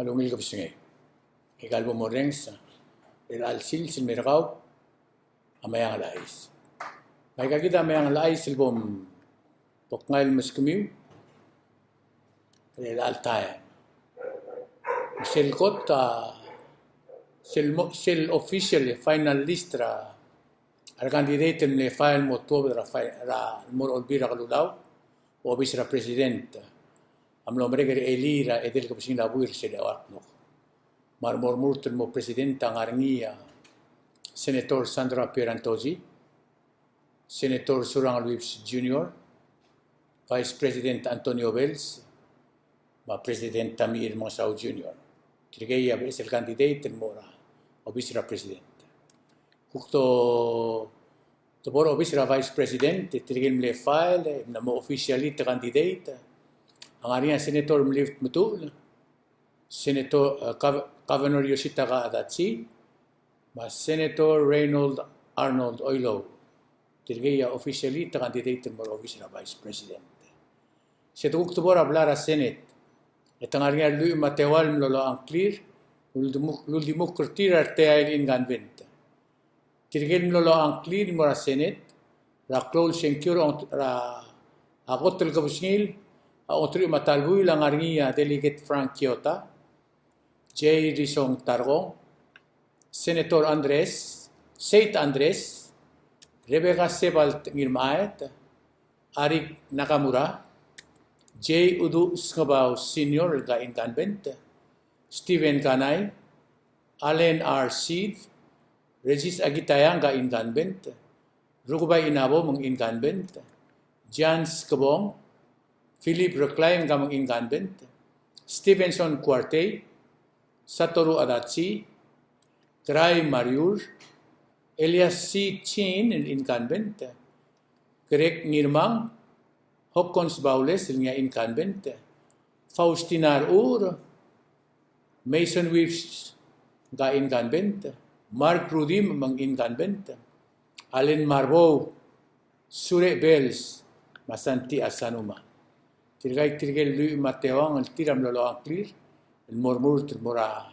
Malungil ka bisingay. Ikalbo mo rin sa ilalsil sin mirakaw amayang alais. May kakita amayang alais silbom pokngail maskimiw ilaltayan. Silkot sil official final list ra al candidate ne file mo to ra mo olbira kalulaw obis ra president amlo mereka elira edel kapsing labuir sila wakno marmor murtul mo presidenta ngarngia senator Sandra Pierantosi, senator Surang Luis Jr., vice president Antonio Bells, ma president Tamir Monsau Jr. Tirgaya es el candidate mora obisra president. Kukto tobor obisra vice president tirgin le file na mo officialite candidate ang ariya senator mlift mutul senator Governor Yoshitaka Adachi, mas Senator Reynold Arnold Oilo, tirgaya officially ta candidate mo office na Vice President. Sa October hablar a Senate, itang ariya lui matewal mlolo ang clear, luldimuk kurtir arteail in ganvent. Tirgin mlolo ang clear mo ra Senate, ra close secure ra akotel kabusngil, otri matalbuy lang ariya Delegate Frank Kyoto, J. Rizong Targong, Senator Seit Andres, Rebecca Sebald Ngirmaet, Arik Nakamura, J. Udu Sngabao Sr. ga incumbent, Stephen Kanay, Allen R. Seed, Regis Agitayang ga incumbent, Rukubay Inabo mong incumbent, Jan Skabong, Philip Reclaim ga mong incumbent, Stevenson Cuarte, Satoru Adachi, Trai Mariur, Elias C. Chin, incumbent, Greg Nirmang, Hopkins Baules, incumbent, Faustinar Ur, Mason Weaves, incumbent, Mark Rudim, incumbent, Allen Marbo, Sure Bells, Masanti Asanuma. Tirgay Lui Matewang, tiram lolo ang clear, el murmur mora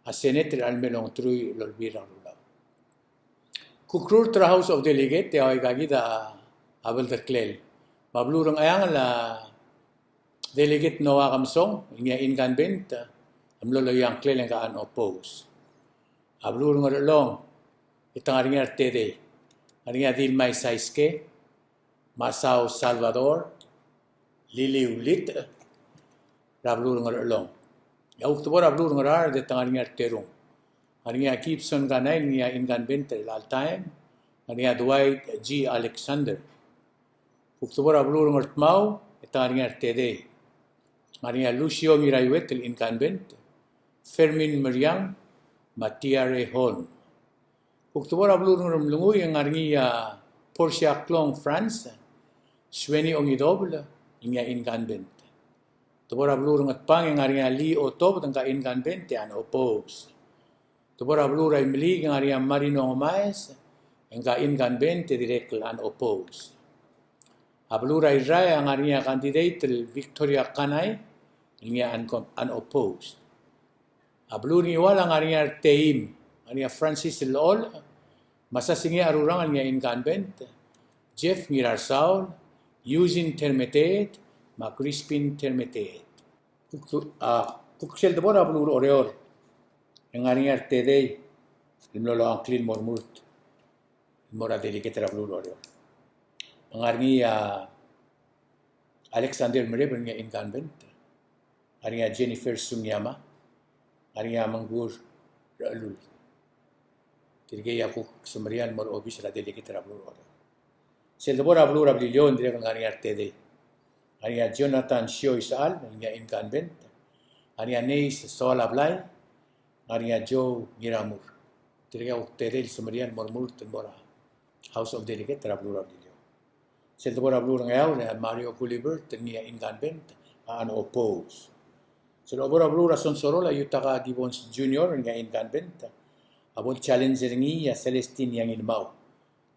a senator al melong trui lolbira rula. Kukrur tra House of Delegate te ay gagida abel terklel. Mablurang ayang la delegate Noah Kamsong niya incumbent amlolo yang klel nga an oppose. Ablurang long itang aringar tede. Aringar Dilmay Saiske, Masao Salvador, Lili Ulit, Rablurang long. Ya October Rablurang rar de tangaringar terung. Aringa Gibson ganay niya incumbent al time. Aringa Dwight G. Alexander. October Rablurang Artmau, tangaringar tede. Aringa Lucio Mirayuet el incumbent. Fermin Meriang, Matiare Holm. October Rablurang Rumlunguy ang aringa Portia Clong France. Sweni Ongidobl, niya incumbent. Tubora blurung at pang ang aringa Li Otob ang ka-incumbent yan oppose. Tubora blura imlig ang aringa Marino Omaes ang ka-incumbent direct an oppose. Ablura Israel ang aringa candidate Victoria Kanay niya unopposed. Abluri wala ang aringa Teim aringa Francis Lol masasingi arurang ang incumbent Jeff Mirarsaul, Eugene Termetet, ma Crispin Termetet. Kuksel de bora blur oreor. Ang aringar tedei, limlolo ang clean mormurt. Mora delicate ra blur oreor. Ang aringa Alexander Mereben nga incumbent. Aringa Jennifer Sunyama. Aringa Manggur Ralul. Tirgaya kuk sumarian mor obis ra delicate ra blur oreor. Sel de bora blur ablilyon dire ang aringar tedei. Aria Jonathan Shio Isal, aria incumbent. Aria Neis Sola Blay. Aria Joe Giramur. Tirga Terel Sumerian Mormur Tembora. House of Delegate, Rablura Bilio. Seltobora Blura Ngayaw, Mario Culliver, Tenia incumbent, oppose. Seltobora Blura Sonsorola, Yutaka Gibbons Jr., nga incumbent. Abon challenger niya Celestine yang inmaw.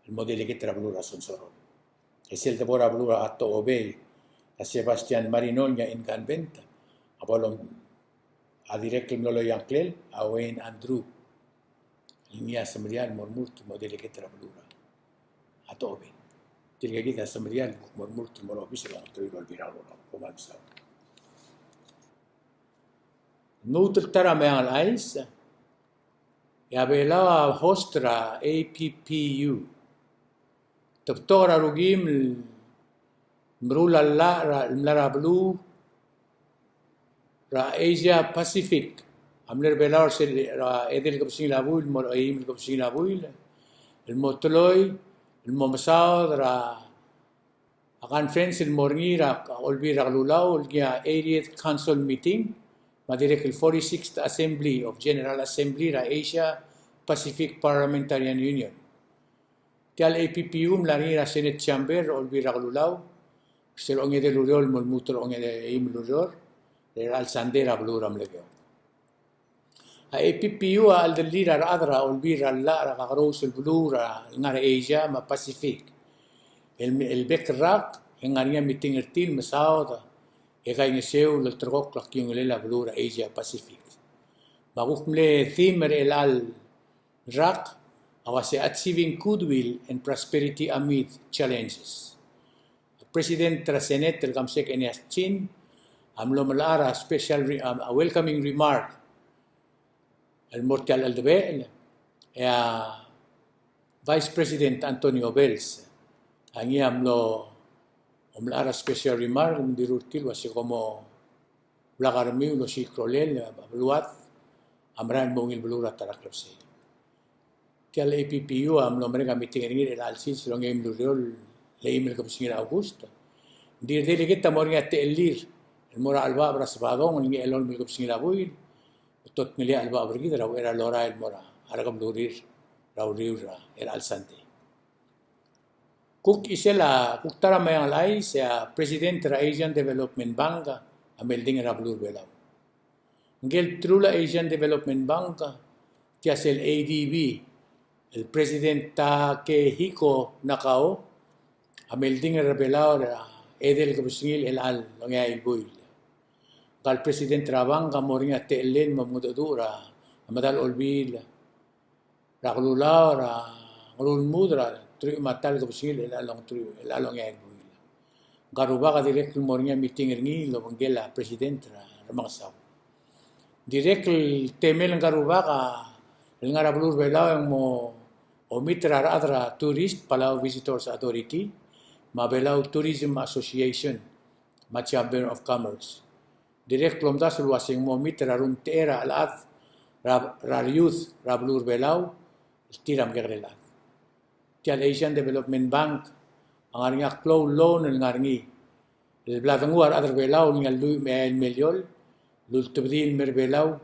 El modelegate Rablura Sonsorola. E Seltobora Blura Atto Obey. A Sebastian Marinol nga incumbent, abolong direct lolo yang klel, Wayne Andrew. Linia semerian mormurt model kita belura. Atau obe. Jadi kita semerian mormurt morobis lang tuloy biralo kumansa. Nutul tara mayang alais. Ya bela hostra APPU. Teptora rugim mrula la blu ra Asia Pacific. Amler belar se ra edel kapsing labuil mo aim kapsing labuil. El motloy el momsao ra a conference el morngi ra olbi ra lulaw el 80th council meeting madirek el 46th assembly of general assembly ra Asia Pacific Parliamentarian Union. Tial APPU mlani ra Senate chamber olbi ra lulaw sel onge de luriol mol mutro onge de im luriol al sandera blura mlegeo. A APPU al delira adra olbira la ra garos el blura ngar Asia ma Pacific. El bekrak ngania meeting ertil masauda e kay ngeseu le trok la kyung le la blura Asia Pacific. Baguk mle thimer el al rak awase achieving goodwill and prosperity amid challenges. President Trasenet el kamsek enias Chin amlo malara special a welcoming remark el mortal al debe Vice President Antonio Bells angi amlo malara special remark dirurtil wasi como blagarmi lo sikrolel abluat amran mongil blura taraklose tial APPU amlo mereka meeting ini el alsis lo ngem luriol leimel kapsingin Augusto dir delegate moringa telir el mora alba brasbadong ngi elon mil kapsingin abuil tot mili alba bergi raw era lora el mora aragam lurir raw riura el alsante kuk isela kuk tara mayang lai sa president ra Asian Development Bank amelding ra blur belaw ngel trula Asian Development Bank tias el ADB el president Takehiko Nakao amelding ra belaw edel kapsingil el al ngay buil kal president Rabang kamoringa teelen mamudadura amadal olbil raklulaw ra ngulun mudra tri matal kapsingil el along tri el along ngay buil garuba ka direct moringa meeting ngi lo bangela president ra ramangsaw direct temel garuba ka el ngarablur belaw ang mo omitra adra tourist Palau Visitors Authority Mabelaw Tourism Association, ma Chamber of Commerce. Direct lomda sulwasing mo mitra runtera alat ra youth rablur belaw tiram gerrelat. Tial Asian Development Bank ang aringa clow loan ng aringi. El bladanguar adar belaw ng aluy melyol lultubdin mer belaw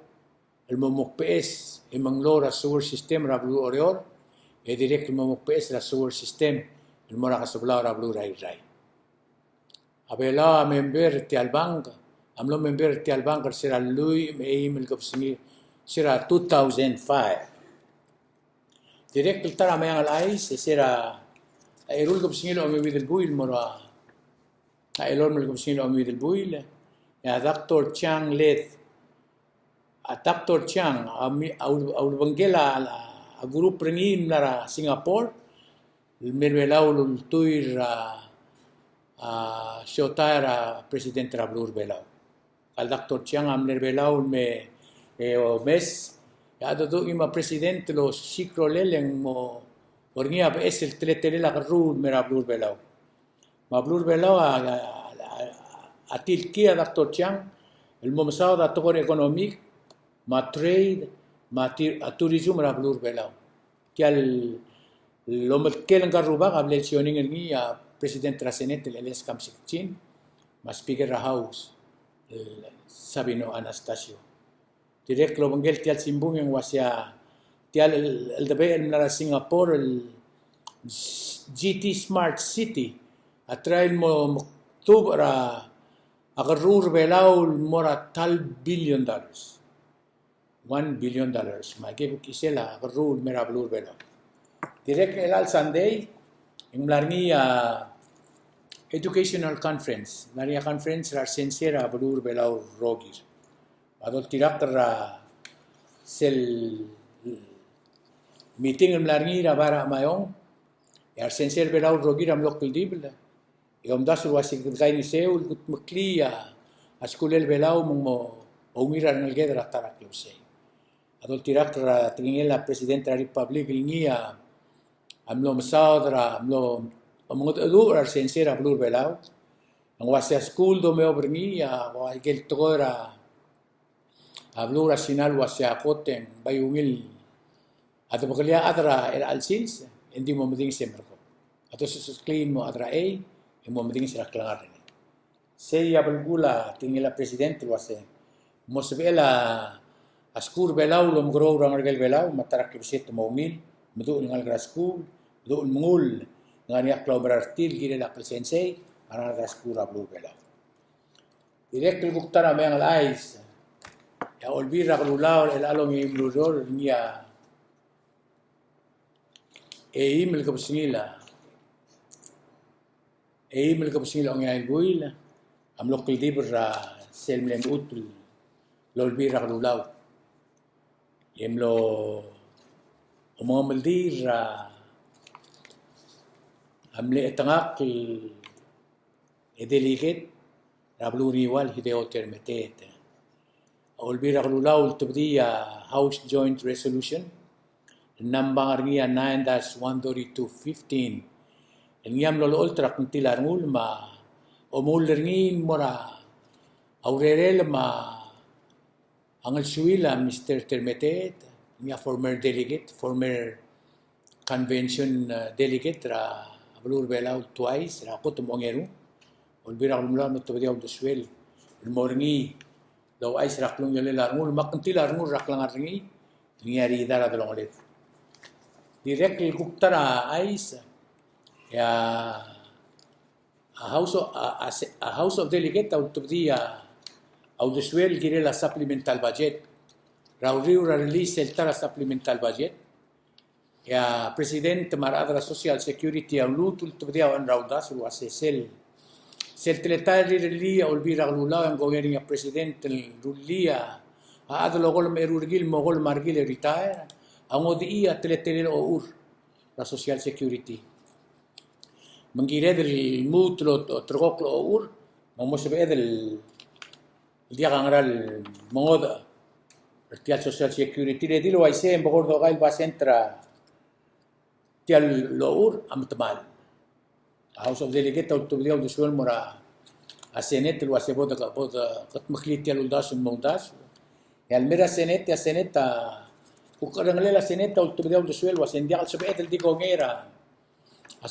el momokpes imang lo ra sewer system rablur oreor e direct momokpes ra sewer system el mora kasublaw rablu rai. Abela member ti albang, amlo member ti albang sira lui email kapsingi sira 2005. Direct tara mayang alay sira airul kapsingi lo amidil buil mora ailon mel kapsingi lo amidil buil ya Dr. Chang Let Dr. Chang au bangela a group ringin lara Singapore Merbelaw lultuir Shotara President Rablur Belaw. Al Dr. Chiang am Merbelaw me mes ya do ima president lo sikro leleng mo ornia es el tletele la rul Merablur Belaw. Mablur Belaw atil kia Dr. Chiang el momsao da tokor economic ma trade ma tourism Rablur Belaw. Kial Lomal kelang karuba kable sioning ngi ya president Trasenet el skam sikchin mas speaker ra house Sabino Anastasio direct lo bangel tial simbung yang wasya tial el debe el mara Singapore el GT Smart City atrail mo tubra agarur belaw mora $1 billion $1 billion magi kisela agarur merablur belaw direct elal Sunday yung larni educational conference. Larni conference ra sincera balur belaw rogir. Adol tirak ra sel meeting mlarngi ra bara mayong yar senser belau rogi ram lokal dibla yom das wasik kai ni seul kut muklia askulel belau mo umira nel gedra tarak lose adol tirak ra tingela presidente la republik lingia amlo masadra amlo amot adu ra senser ablur belau ang wasa school do meo bringi ya wa gel tora ablura sinal wasa koten bayungil ato paglia atra el alsils hindi mo mading siyempre ko ato sa clean mo atra mo mading sila klangar ni say abulgula tingila presidente wasa mo sabela askur belau lom grow rang gel belau matarak kisit mo mil madu ngal gra school do mungul ngani aklaw berartil gire la presense ana gra school ablu belau direct buktara may ang ais ya olbira kalulaw el along imludor niya email ka pasingila ang ngayon buwila am lokal dibra selmlem utul lolbira kalulaw yemlo umamaldira amle etangak delegate rablu riwal hideo termetete olbira kalulaw tubdiya House Joint Resolution nambang arngia 9-13215 ngiyam lolo ultra kung tilarngul ma omulringin mora aurerel ma angal suila Mr. Termetet niya former delegate former convention delegate ra ablur belau twice ra ko tumongeru olbira kalulaw no tubdiya uduswel morngi daw ay siraklong yun larngul makantilarngul raklang arngi ngiyari dara dalong ulit direct kuktara ais ya a house of delegate out of the audiswel girela supplemental budget rauriu release el tara supplemental budget ya president maradra social security au lutul tubdia an raudas wa sel teletari relia olbira lula ang gowering president rulia adlo gol merurgil mogol margil retire ang odiya teletele o la social security mangire del mutlo troklo o mo se del dia gangral moda el social security le dilo ay se bogordo gail ba centra tial lo amtmal House of Delegate au tubdiaw de suel mora a Senate lo hace boda kat makhlit tial uldas mondas ya almera Senate ya Senate ukarang lela Senate au tubdiaw de suel wa sendia al sabet el digo ngera a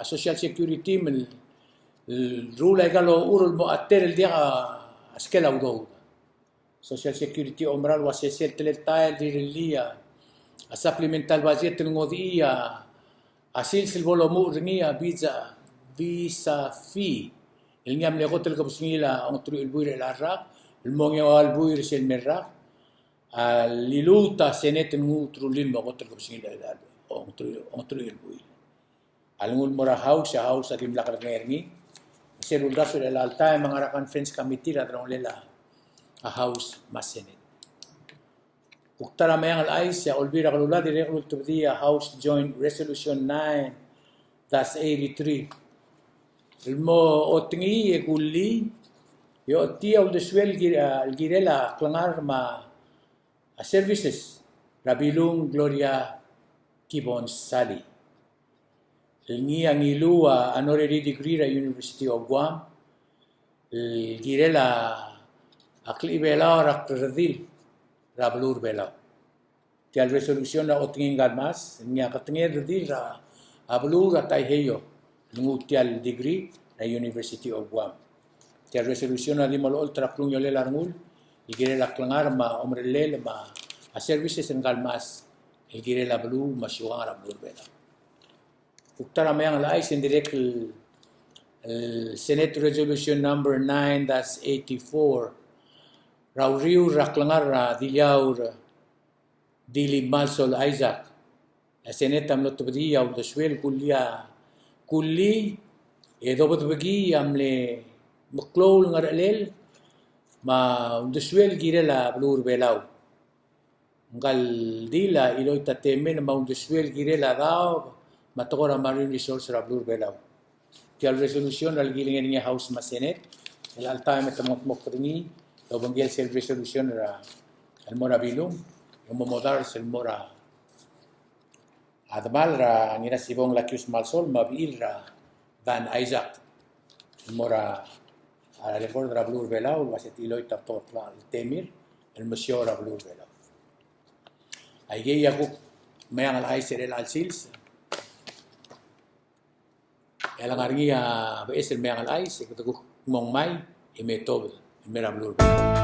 social security mil rule ay galo urul mo ater el dia askela udo social security omral wa sesel teletail dirilia a supplemental budget ngodia asil silbolo mo ringia visa fee el ngam le hotel ko bismila ang tru el buir el arra el mongyo al buir sel merra al liluta senet ngutru lim hotel ko bismila el ang tru el buir al ngul mora house adim lakar ngerni sel uldaso el alta mga conference committee la drong lela a house mas senet Uktara mayang al-ais ya olbira kalula direkul tubdiya House Joint Resolution 9-83. Ilmo otingi eguli yo tia udeswel girela klangar ma services Rabilung Gloria Kibon Sali. Ilngi ang ilua honorary degree ra University of Guam. Girela akli bela rakradil Rablur belau. Tial resolution na otingin gadmas, niya katingin radil ra ablur atay heyo, nungu tial degree na University of Guam. Tial resolution na limal ultra klung yole larngul, igire la klangar ma omrele ma a services ng galmas, igire la blu masyuang rablur belau. Uktara mayang laay sindirek Senate Resolution number 9-84 Rauriu raklangar diyaur dili Malsol Isaac Seneta mlotobdiya u daswel kulli edobot bagi amle maklol ngaralel ma unduswel gire la blur belau. Ngal dila iloy tateme na maunduswel gire la dao matokora marine resource ra blur belau. Tial resolution al gilingan niya House ma Senate. El alta metamok mokrini, lo banggel sel resolution ra al mora bilum, yung momodar sel mora admal ra ngira sibong lakius malsol mabil ra Van Isaac. Mora a record ra blur belau wasit iloy tapot la temir el monsieur ra blur belau. Ay aku mayang al ser el alsils. Elang arngi a bees el mayang al ais, ikutuk mong may imetob, imera blur belau.